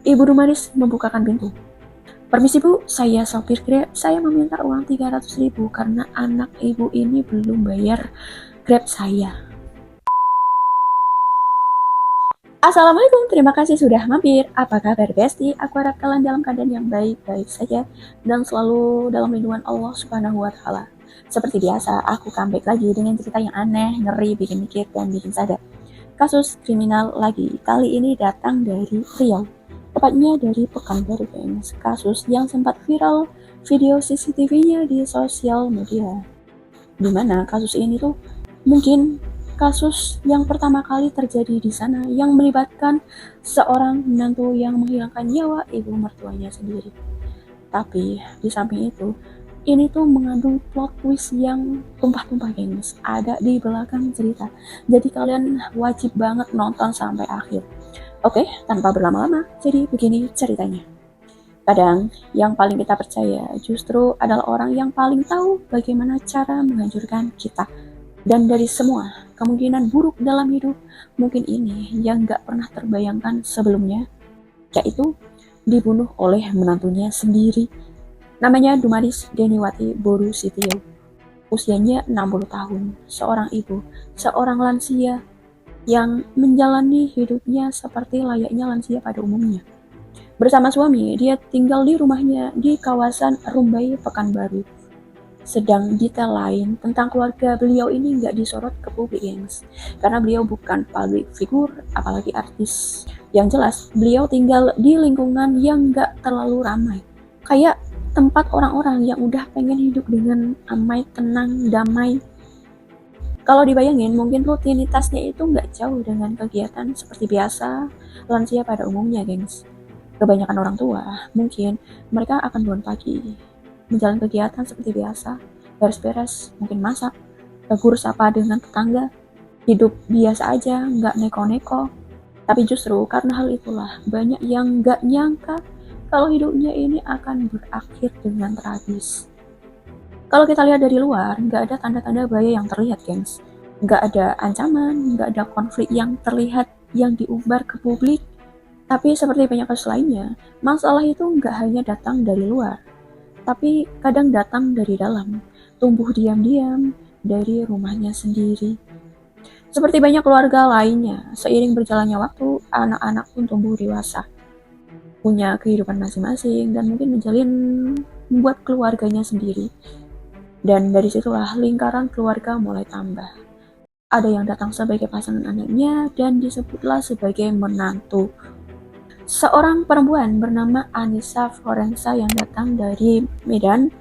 Ibu Dumaris membukakan pintu. "Permisi Bu, saya sopir Grab. Saya meminta uang 300.000 karena anak ibu ini belum bayar Grab saya." "Assalamualaikum, terima kasih sudah mampir. Apa kabar Besti? Aku harap kalian dalam keadaan yang baik-baik saja dan selalu dalam lindungan Allah Subhanahu wa Ta'ala. Seperti biasa, aku comeback lagi dengan cerita yang aneh, ngeri, bikin mikir, dan bikin sadar. Kasus kriminal lagi. Kali ini datang dari Riau, tepatnya dari Pekanbaru, gengs. Kasus yang sempat viral video CCTV-nya di sosial media. Dimana kasus ini tuh mungkin kasus yang pertama kali terjadi di sana yang melibatkan seorang menantu yang menghilangkan nyawa ibu mertuanya sendiri. Tapi di samping itu, ini tuh mengandung plot twist yang tumpah-tumpah, gengs. Ada di belakang cerita. Jadi kalian wajib banget nonton sampai akhir. Oke, tanpa berlama-lama, jadi begini ceritanya. Kadang yang paling kita percaya justru adalah orang yang paling tahu bagaimana cara menghancurkan kita. Dan dari semua kemungkinan buruk dalam hidup, mungkin ini yang gak pernah terbayangkan sebelumnya, yaitu dibunuh oleh menantunya sendiri. Namanya Dumaris Deniwati Boru Sitio. Usianya 60 tahun, seorang ibu, seorang lansia yang menjalani hidupnya seperti layaknya lansia pada umumnya. Bersama suami, dia tinggal di rumahnya di kawasan Rumbai, Pekanbaru. Sedang detail lain tentang keluarga beliau ini nggak disorot ke publik, gengs. Karena beliau bukan public figure, apalagi artis. Yang jelas, beliau tinggal di lingkungan yang nggak terlalu ramai. Kayak tempat orang-orang yang udah pengen hidup dengan amai, tenang, damai. Kalau dibayangin, mungkin rutinitasnya itu nggak jauh dengan kegiatan seperti biasa lansia pada umumnya, gengs. Kebanyakan orang tua, mungkin mereka akan bangun pagi, menjalani kegiatan seperti biasa, beres-beres, mungkin masak, tegur sapa dengan tetangga, hidup biasa aja, nggak neko-neko. Tapi justru karena hal itulah, banyak yang nggak nyangka kalau hidupnya ini akan berakhir dengan tragis. Kalau kita lihat dari luar, nggak ada tanda-tanda bahaya yang terlihat, gengs. Nggak ada ancaman, nggak ada konflik yang terlihat yang diumbar ke publik. Tapi seperti banyak kasus lainnya, masalah itu nggak hanya datang dari luar, tapi kadang datang dari dalam, tumbuh diam-diam dari rumahnya sendiri. Seperti banyak keluarga lainnya, seiring berjalannya waktu, anak-anak pun tumbuh dewasa, punya kehidupan masing-masing, dan mungkin membuat keluarganya sendiri. Dan dari situlah lingkaran keluarga mulai tambah. Ada yang datang sebagai pasangan anaknya dan disebutlah sebagai menantu. Seorang perempuan bernama Anissa Florensa yang datang dari Medan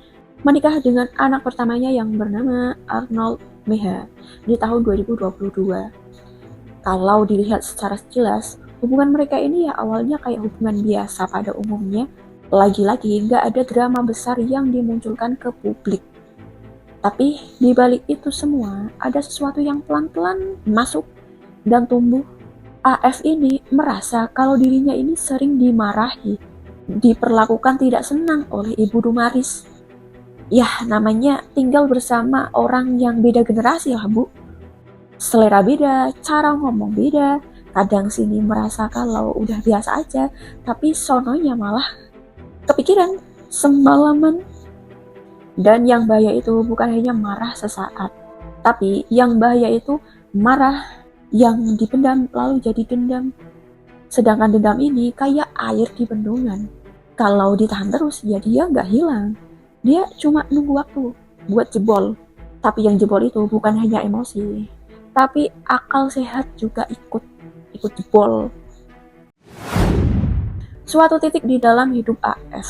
menikah dengan anak pertamanya yang bernama Arnold Meha di tahun 2022. Kalau dilihat secara jelas, hubungan mereka ini ya awalnya kayak hubungan biasa pada umumnya. Lagi-lagi nggak ada drama besar yang dimunculkan ke publik. Tapi di balik itu semua, ada sesuatu yang pelan-pelan masuk dan tumbuh. AF ini merasa kalau dirinya ini sering dimarahi, diperlakukan tidak senang oleh Ibu Dumaris. Yah, namanya tinggal bersama orang yang beda generasi lah, Bu. Selera beda, cara ngomong beda. Kadang sini merasa kalau udah biasa aja, tapi sononya malah kepikiran semalaman. Dan yang bahaya itu bukan hanya marah sesaat, tapi yang bahaya itu marah yang dipendam lalu jadi dendam. Sedangkan dendam ini kayak air di bendungan. Kalau ditahan terus, ya dia nggak hilang. Dia cuma nunggu waktu buat jebol. Tapi yang jebol itu bukan hanya emosi, tapi akal sehat juga ikut jebol. Suatu titik di dalam hidup AF,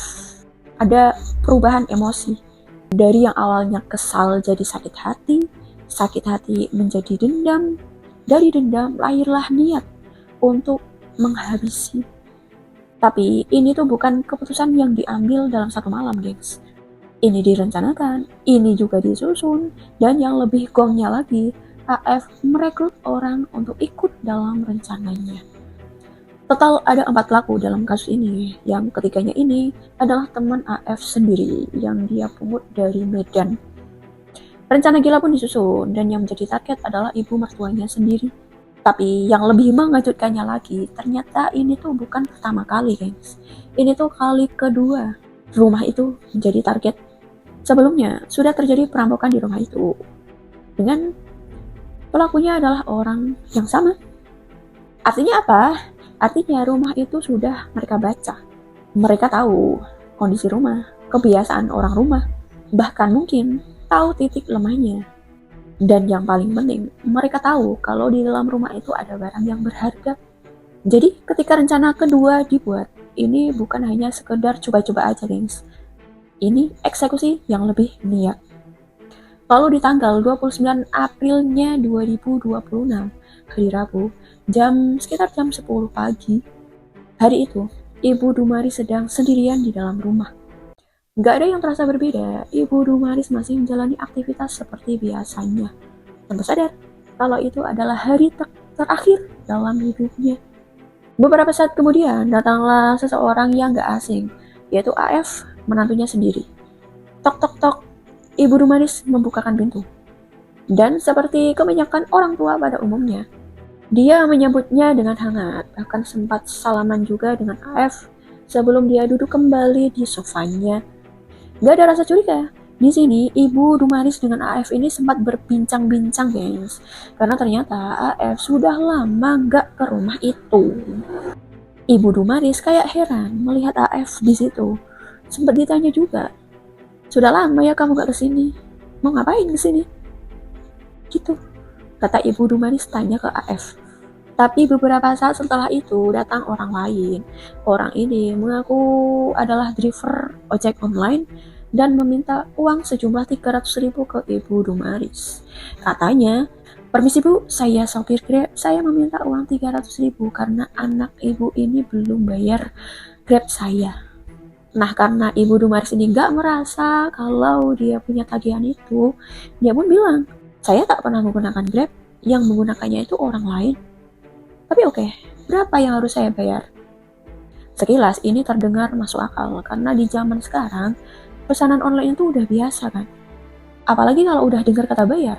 ada perubahan emosi. Dari yang awalnya kesal jadi sakit hati menjadi dendam, dari dendam lahirlah niat untuk menghabisi. Tapi ini tuh bukan keputusan yang diambil dalam satu malam, gengs. Ini direncanakan, ini juga disusun, dan yang lebih gongnya lagi, AF merekrut orang untuk ikut dalam rencananya. Total ada 4 pelaku dalam kasus ini, yang ketiganya ini adalah teman AF sendiri yang dia pungut dari Medan. Rencana gila pun disusun, dan yang menjadi target adalah ibu mertuanya sendiri. Tapi yang lebih mengejutkannya lagi, ternyata ini tuh bukan pertama kali, guys. Ini tuh kali kedua rumah itu menjadi target. Sebelumnya sudah terjadi perampokan di rumah itu dengan pelakunya adalah orang yang sama. Artinya apa? Artinya rumah itu sudah mereka baca. Mereka tahu kondisi rumah, kebiasaan orang rumah, bahkan mungkin tahu titik lemahnya. Dan yang paling penting, mereka tahu kalau di dalam rumah itu ada barang yang berharga. Jadi ketika rencana kedua dibuat, ini bukan hanya sekedar coba-coba aja, gengs. Ini eksekusi yang lebih niat. Lalu di tanggal 29 Aprilnya 2026, hari Rabu, sekitar jam 10 pagi, hari itu, Ibu Dumari sedang sendirian di dalam rumah. Gak ada yang terasa berbeda, Ibu Dumaris masih menjalani aktivitas seperti biasanya. Tanpa sadar, kalau itu adalah hari terakhir dalam hidupnya. Beberapa saat kemudian, datanglah seseorang yang gak asing, yaitu AF, menantunya sendiri. Tok tok tok, Ibu Dumaris membukakan pintu. Dan seperti kebanyakan orang tua pada umumnya, dia menyambutnya dengan hangat, bahkan sempat salaman juga dengan AF sebelum dia duduk kembali di sofanya. Gak ada rasa curiga. Di sini Ibu Dumaris dengan AF ini sempat berbincang-bincang, guys. Karena ternyata AF sudah lama gak ke rumah itu. Ibu Dumaris kayak heran melihat AF di situ. Sempat ditanya juga, "Sudah lama ya kamu gak kesini? Mau ngapain kesini?" Gitu, kata Ibu Dumaris tanya ke AF. Tapi beberapa saat setelah itu datang orang lain. Orang ini mengaku adalah driver ojek online dan meminta uang sejumlah 300.000 ke Ibu Dumaris. Katanya, "Permisi Bu, saya sopir Grab, saya meminta uang 300.000 karena anak ibu ini belum bayar Grab saya." Nah, karena Ibu Dumaris ini gak merasa kalau dia punya tagihan itu, dia pun bilang, "Saya tak pernah menggunakan Grab, yang menggunakannya itu orang lain. Tapi oke, berapa yang harus saya bayar?" Sekilas ini terdengar masuk akal, karena di zaman sekarang, pesanan online itu udah biasa kan. Apalagi kalau udah dengar kata bayar.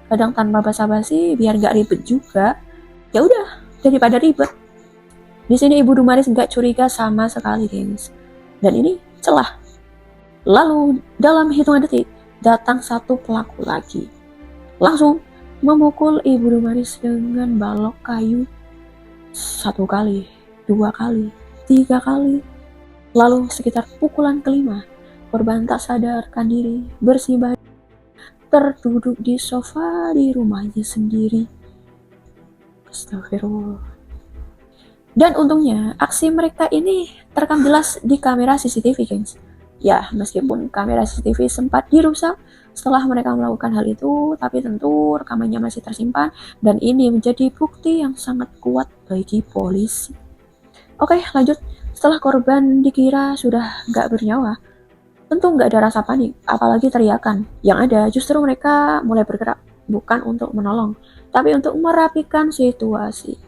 Kadang tanpa basa-basi, biar gak ribet juga. Ya udah, daripada ribet. Di sini Ibu Dumaris gak curiga sama sekali, gengs. Dan ini celah. Lalu, dalam hitungan detik, datang satu pelaku lagi. Langsung memukul Ibu Dumaris dengan balok kayu. 1 kali, 2 kali, 3 kali. Lalu sekitar pukulan kelima, korban tak sadarkan diri, bersimbah terduduk di sofa di rumahnya sendiri. Astagfirullah. Dan untungnya aksi mereka ini terekam jelas di kamera CCTV, gengs. Ya, meskipun kamera CCTV sempat dirusak setelah mereka melakukan hal itu, tapi tentu rekamannya masih tersimpan dan ini menjadi bukti yang sangat kuat bagi polisi. Oke, lanjut. Setelah korban dikira sudah gak bernyawa, tentu gak ada rasa panik, apalagi teriakan. Yang ada justru mereka mulai bergerak, bukan untuk menolong, tapi untuk merapikan situasi.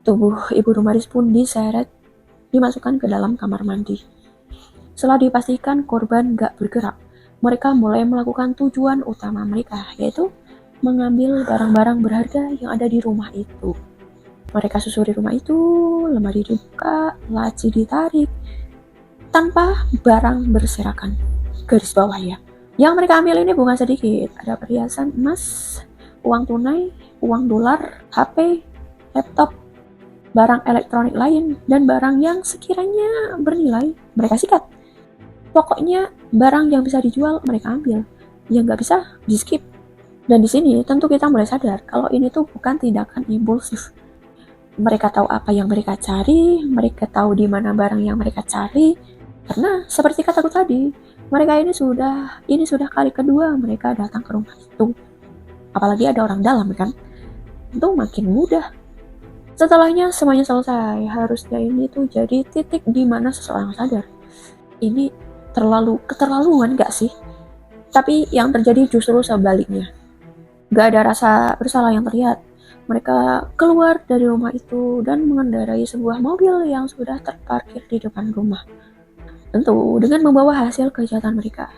Tubuh Ibu Dumaris pun diseret, dimasukkan ke dalam kamar mandi. Setelah dipastikan korban gak bergerak, mereka mulai melakukan tujuan utama mereka, yaitu mengambil barang-barang berharga yang ada di rumah itu. Mereka susuri rumah itu, lemari dibuka, laci ditarik, tanpa barang berserakan. Garis bawah ya. Yang mereka ambil ini bukan sedikit. Ada perhiasan emas, uang tunai, uang dolar, HP, laptop, barang elektronik lain, dan barang yang sekiranya bernilai mereka sikat. Pokoknya barang yang bisa dijual mereka ambil, yang nggak bisa di skip. Dan di sini tentu kita mulai sadar kalau ini tuh bukan tindakan impulsif. Mereka tahu apa yang mereka cari, mereka tahu di mana barang yang mereka cari. Karena seperti kataku tadi, mereka ini sudah kali kedua mereka datang ke rumah itu. Apalagi ada orang dalam kan, itu makin mudah. Setelahnya semuanya selesai, harusnya ini tuh jadi titik di mana seseorang sadar. Ini keterlaluan gak sih? Tapi yang terjadi justru sebaliknya. Gak ada rasa bersalah yang terlihat. Mereka keluar dari rumah itu dan mengendarai sebuah mobil yang sudah terparkir di depan rumah. Tentu dengan membawa hasil kejahatan mereka.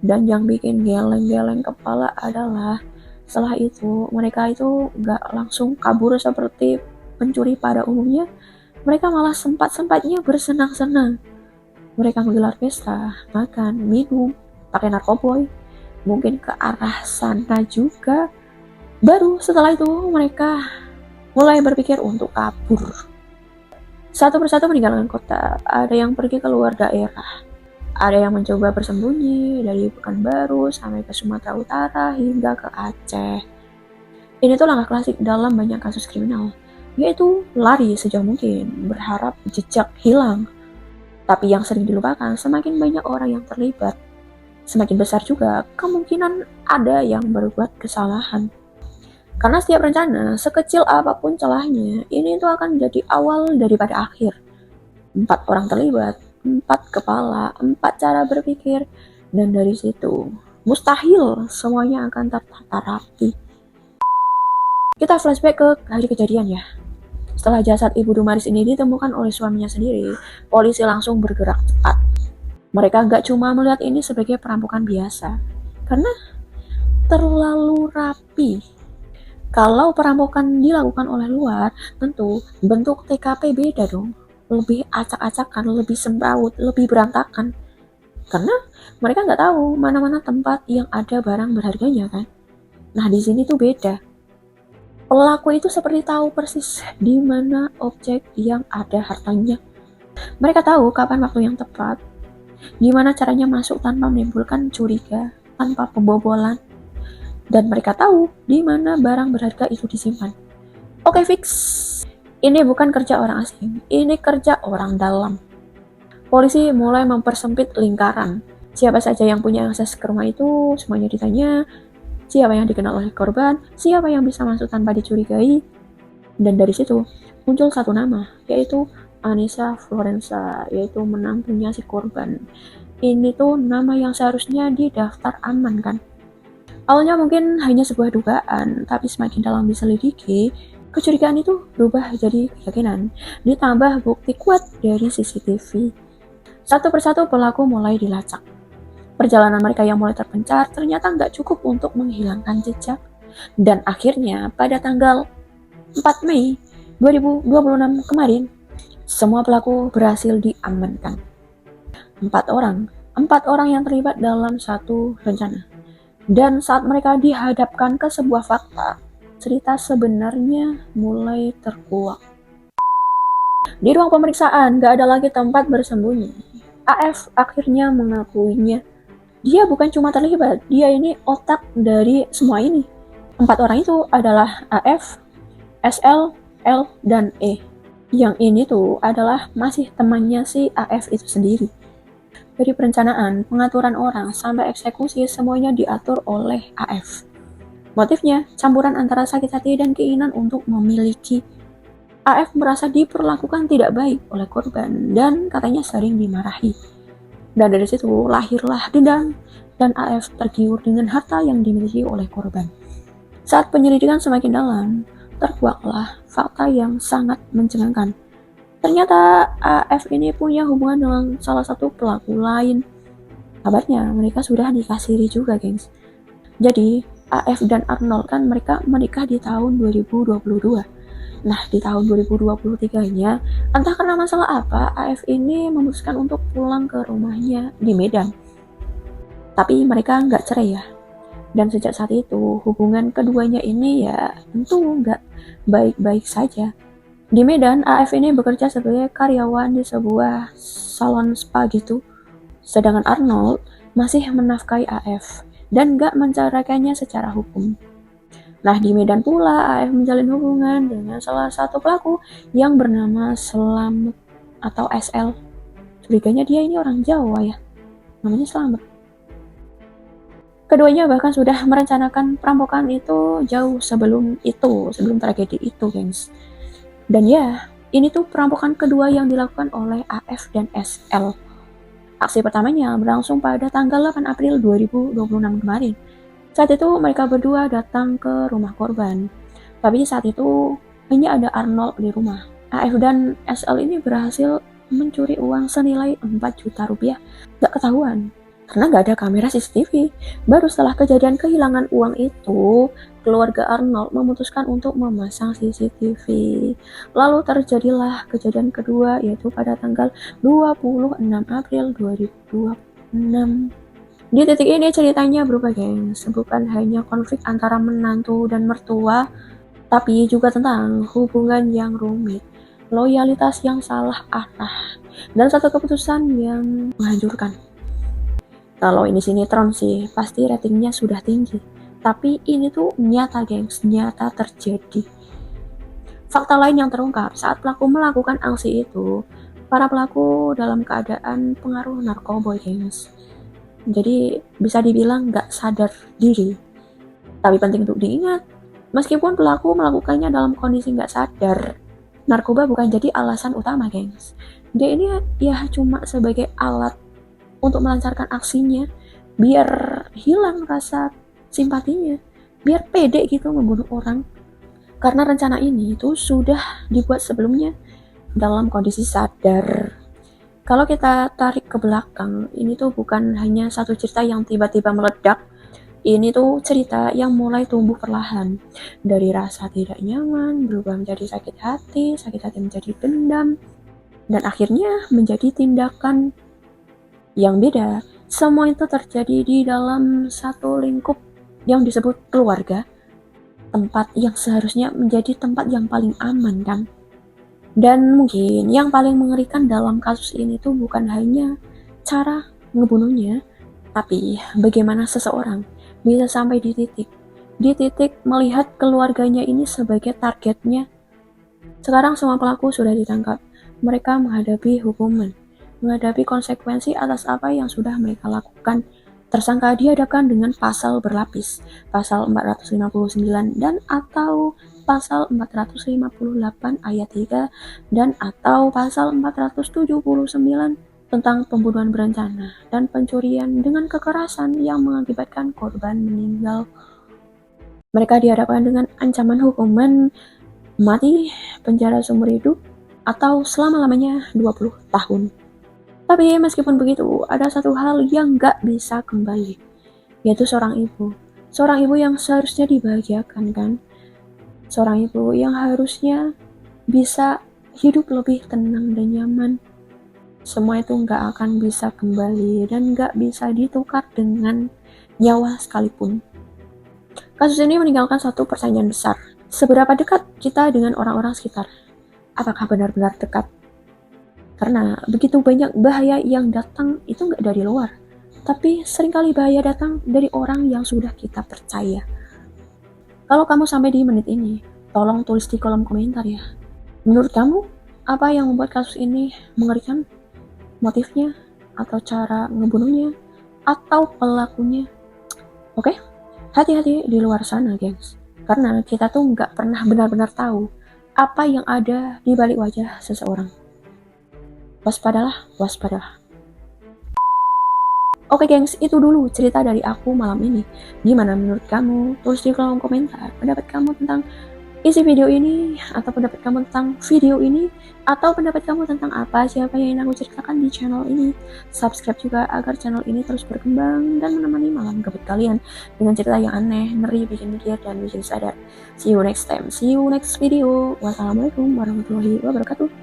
Dan yang bikin geleng-geleng kepala adalah Setelah itu, mereka itu nggak langsung kabur seperti pencuri pada umumnya. Mereka malah sempat-sempatnya bersenang-senang. Mereka menggelar pesta, makan, minum, pakai narkoboy, mungkin ke arah sana juga. Baru setelah itu mereka mulai berpikir untuk kabur. Satu persatu meninggalkan kota, ada yang pergi ke luar daerah, ada yang mencoba bersembunyi dari Pekanbaru sampai ke Sumatera Utara hingga ke Aceh. Ini tuh langkah klasik dalam banyak kasus kriminal, yaitu lari sejauh mungkin, berharap jejak hilang. Tapi yang sering dilupakan, semakin banyak orang yang terlibat, semakin besar juga kemungkinan ada yang berbuat kesalahan. Karena setiap rencana, sekecil apapun celahnya, ini tuh akan jadi awal daripada akhir. 4 orang terlibat, 4 kepala, 4 cara berpikir, dan dari situ, mustahil semuanya akan tertata rapi. Kita flashback ke hari kejadian ya. Setelah jasad Ibu Dumaris ini ditemukan oleh suaminya sendiri, polisi langsung bergerak cepat. Mereka gak cuma melihat ini sebagai perampokan biasa, karena terlalu rapi. Kalau perampokan dilakukan oleh luar, tentu bentuk TKP beda dong. Lebih acak-acakan, lebih semrawut, lebih berantakan. Karena mereka nggak tahu mana-mana tempat yang ada barang berharganya kan. Nah di sini tuh beda. Pelaku itu seperti tahu persis di mana objek yang ada hartanya. Mereka tahu kapan waktu yang tepat, gimana caranya masuk tanpa menimbulkan curiga, tanpa pembobolan. Dan mereka tahu di mana barang berharga itu disimpan. Oke, fix. Ini bukan kerja orang asing, ini kerja orang dalam. Polisi mulai mempersempit lingkaran. Siapa saja yang punya akses ke rumah itu, semuanya ditanya. Siapa yang dikenal oleh korban, siapa yang bisa masuk tanpa dicurigai. Dan dari situ muncul satu nama, yaitu Anissa Florensa, yaitu menantunya si korban. Ini tuh nama yang seharusnya didaftar aman kan. Awalnya mungkin hanya sebuah dugaan, tapi semakin dalam diselidiki, kecurigaan itu berubah jadi keyakinan, ditambah bukti kuat dari CCTV. Satu persatu pelaku mulai dilacak. Perjalanan mereka yang mulai terpencar ternyata nggak cukup untuk menghilangkan jejak. Dan akhirnya pada tanggal 4 Mei 2026 kemarin, semua pelaku berhasil diamankan. 4 orang yang terlibat dalam satu rencana. Dan saat mereka dihadapkan ke sebuah fakta, cerita sebenarnya mulai terkuak. Di ruang pemeriksaan, gak ada lagi tempat bersembunyi. AF akhirnya mengakuinya. Dia bukan cuma terlibat, dia ini otak dari semua ini. 4 orang itu adalah AF, SL, L, dan E. Yang ini tuh adalah masih temannya si AF itu sendiri. Dari perencanaan, pengaturan orang, sampai eksekusi semuanya diatur oleh AF. Motifnya, campuran antara sakit hati dan keinginan untuk memiliki. AF merasa diperlakukan tidak baik oleh korban dan katanya sering dimarahi. Dan dari situ lahirlah dendam dan AF tergiur dengan harta yang dimiliki oleh korban. Saat penyelidikan semakin dalam, terkuaklah fakta yang sangat mencengangkan. Ternyata AF ini punya hubungan dengan salah satu pelaku lain. Kabarnya mereka sudah dikasiri juga, gengs. Jadi AF dan Arnold kan mereka menikah di tahun 2022. Nah di tahun 2023-nya, entah karena masalah apa, AF ini memutuskan untuk pulang ke rumahnya di Medan. Tapi mereka nggak cerai ya. Dan sejak saat itu hubungan keduanya ini ya tentu nggak baik-baik saja. Di Medan, AF ini bekerja sebagai karyawan di sebuah salon spa gitu. Sedangkan Arnold masih menafkahi AF dan gak menceraikannya secara hukum. Nah, di Medan pula AF menjalin hubungan dengan salah satu pelaku yang bernama Slamet atau SL. Curiganya dia ini orang Jawa ya, namanya Slamet. Keduanya bahkan sudah merencanakan perampokan itu jauh sebelum tragedi itu, gengs. Dan ya, ini tuh perampokan kedua yang dilakukan oleh AF dan SL. Aksi pertamanya berlangsung pada tanggal 8 April 2026 kemarin. Saat itu mereka berdua datang ke rumah korban. Tapi saat itu hanya ada Arnold di rumah. AF dan SL ini berhasil mencuri uang senilai 4 juta rupiah. Gak ketahuan, karena gak ada kamera CCTV. Baru setelah kejadian kehilangan uang itu, keluarga Arnold memutuskan untuk memasang CCTV. Lalu terjadilah kejadian kedua, yaitu pada tanggal 26 April 2026. Di titik ini ceritanya berubah, gengs. Bukan hanya konflik antara menantu dan mertua, tapi juga tentang hubungan yang rumit, loyalitas yang salah arah, dan satu keputusan yang menghancurkan. Kalau ini sinetron sih, pasti ratingnya sudah tinggi. Tapi ini tuh nyata, gengs, nyata terjadi. Fakta lain yang terungkap saat pelaku melakukan aksi itu, para pelaku dalam keadaan pengaruh narkoba, gengs. Jadi bisa dibilang nggak sadar diri. Tapi penting untuk diingat, meskipun pelaku melakukannya dalam kondisi nggak sadar, narkoba bukan jadi alasan utama, gengs. Dia ini ya cuma sebagai alat untuk melancarkan aksinya, biar hilang rasa simpatinya, biar pede gitu membunuh orang. Karena rencana ini itu sudah dibuat sebelumnya dalam kondisi sadar. Kalau kita tarik ke belakang, ini tuh bukan hanya satu cerita yang tiba-tiba meledak. Ini tuh cerita yang mulai tumbuh perlahan. Dari rasa tidak nyaman, berubah menjadi sakit hati menjadi dendam, dan akhirnya menjadi tindakan yang beda. Semua itu terjadi di dalam satu lingkup yang disebut keluarga, tempat yang seharusnya menjadi tempat yang paling aman, kan? Dan mungkin yang paling mengerikan dalam kasus ini tuh bukan hanya cara ngebunuhnya, tapi bagaimana seseorang bisa sampai di titik melihat keluarganya ini sebagai targetnya. Sekarang semua pelaku sudah ditangkap. Mereka menghadapi hukuman, menghadapi konsekuensi atas apa yang sudah mereka lakukan. Tersangka dihadapkan dengan pasal berlapis, pasal 459 dan atau pasal 458 ayat 3 dan atau pasal 479 tentang pembunuhan berencana dan pencurian dengan kekerasan yang mengakibatkan korban meninggal. Mereka dihadapkan dengan ancaman hukuman mati, penjara seumur hidup, atau selama-lamanya 20 tahun. Tapi meskipun begitu, ada satu hal yang gak bisa kembali, yaitu seorang ibu. Seorang ibu yang seharusnya dibahagiakan, kan? Seorang ibu yang harusnya bisa hidup lebih tenang dan nyaman. Semua itu gak akan bisa kembali dan gak bisa ditukar dengan nyawa sekalipun. Kasus ini meninggalkan satu pertanyaan besar. Seberapa dekat kita dengan orang-orang sekitar? Apakah benar-benar dekat? Karena begitu banyak bahaya yang datang itu nggak dari luar, tapi seringkali bahaya datang dari orang yang sudah kita percaya. Kalau kamu sampai di menit ini, tolong tulis di kolom komentar ya. Menurut kamu, apa yang membuat kasus ini mengerikan? Motifnya, atau cara ngebunuhnya, atau pelakunya? Oke? Hati-hati di luar sana, gengs. Karena kita tuh nggak pernah benar-benar tahu apa yang ada di balik wajah seseorang. Waspadalah, waspadalah. Oke gengs, itu dulu cerita dari aku malam ini. Gimana menurut kamu? Tulis di kolom komentar pendapat kamu tentang isi video ini, atau pendapat kamu tentang video ini, atau pendapat kamu tentang apa siapa yang ingin aku ceritakan di channel ini. Subscribe juga agar channel ini terus berkembang dan menemani malam gabut kalian dengan cerita yang aneh, ngeri, bikin mikir, dan bikin sadar. See you next time, see you next video. Wassalamualaikum warahmatullahi wabarakatuh.